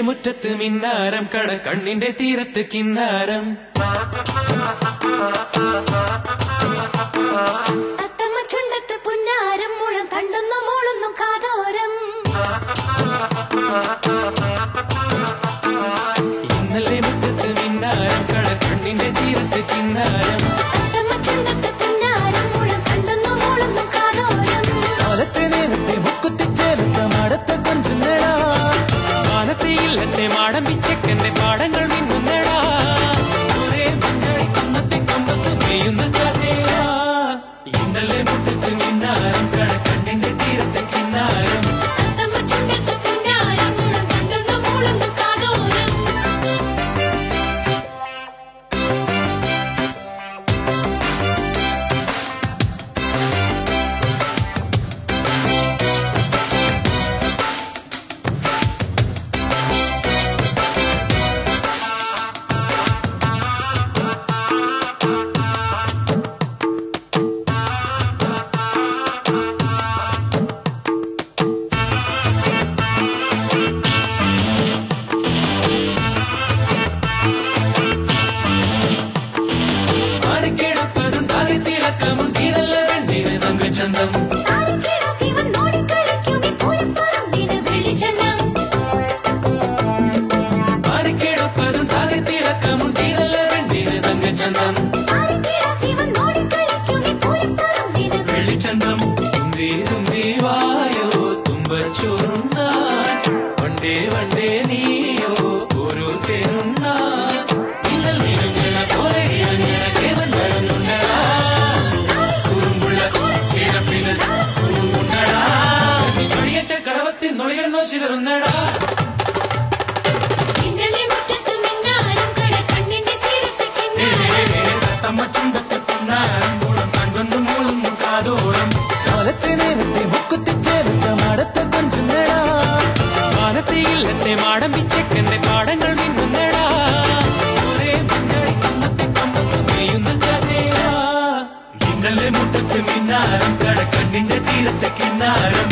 മുറ്റത്ത് മിന്നാരം കട കണ്ണിന്റെ തീരത്ത് കിന്നാരം തത്തമ്മ ചുണ്ടത്ത് പുന്നാരം മുളം തണ്ടുന്ന മോളുന്നു കാതോരം ഇന്നലെ മുറ്റത്ത് മിന്നാരം കട കണ്ണിന്റെ തീരത്ത് കിന്നാരം തത്തമ്മ ചുണ്ടത്ത് പുന്നാരം മുളം തണ്ടുന്ന മോളുന്നു കാതോരം കാലത്തെ നേരത്തെ മുക്കുത്തിച്ചേലത്തെ മാടത്തെ കൊഞ്ചുന്നടാ മാനത്തെ ഇല്ലത്തെ മാടം പിച്ചക്കന്റെ പാടങ്ങൾ മിന്നുന്നടാ ഒരേ പഞ്ചാടി കൊന്നത്തെ കൊമ്പത്ത് പെയ്യുന്ന കാറ്റേടാ ഇന്നലെ മുറ്റത്ത് മിന്നാരം കട കണ്ണിന്റെ തീരത്തെ കിന്നാരം തത്തമ്മ ചുണ്ടത്ത് പുന്നാരം മുളം തണ്ടുന്ന മോളുന്നു കാതോരം ചന്തം ആരക്കേടപ്പതും താകത്തിളക്കമുണ്ടീരല്ല വെണ്ണീര് തങ്കച്ചന്തം വെള്ളിച്ചന്തം തുമ്പി തുമ്പി വായോ തുമ്പച്ചോറുണ്ണാൻ വണ്ടേ വണ്ടേ നീയോ ഒരു തേരുണ്ണാൻ പിന്നൽ നിറങ്ങണ പോലെ ഇറങ്ങണ കേവൻ വരുന്നുണ്ടടാ കടിയേറ്റ കടവത്തിൽ നൊളികണ്ണോ ചിതറുന്നടാ കാലത്തെ നേരത്തെ മുക്കുത്തിച്ചേലത്തെ മാടത്തെ കൊഞ്ചുന്നടാ മാനത്തെ ഇല്ലത്തെ മാടം പിച്ചക്കന്റെ പാടങ്ങൾ മിന്നുന്നടാ ഒരേ പഞ്ചാടി കൊന്നത്തെ കൊമ്പത്ത് പെയ്യുന്ന കാറ്റേടാ ഇന്നലെ മുറ്റത്ത് മിന്നാരം കട കണ്ണിന്റെ തീരത്തെ കിന്നാരം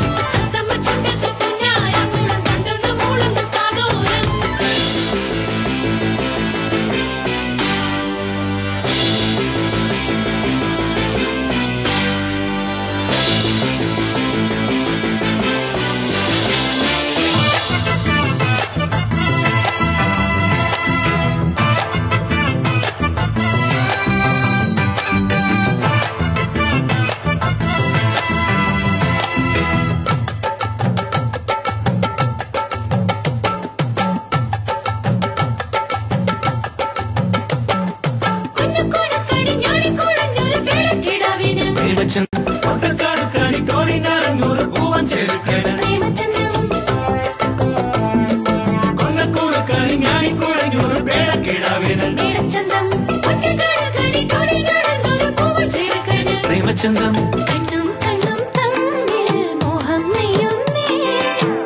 പ്രേമചന്തം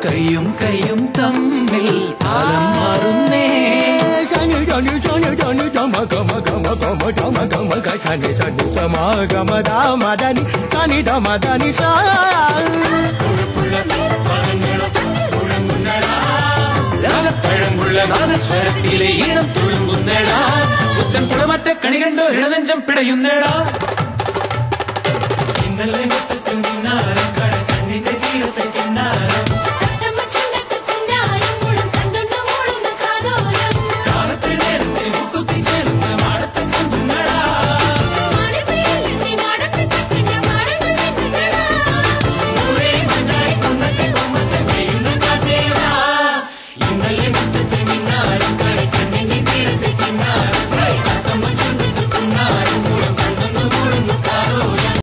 കയ്യും കയ്യും തമ്മിൽ താളം മാറുന്നേ രാഗത്തഴമ്പുള്ള നാദസ്വരത്തിലെ ഈണം തുളുമ്പുന്നേടാ പുത്തൻ കുളമറ്റ കണി കണ്ടോ രണനെഞ്ചം പിടയുന്നേടാ ഇന്നലെ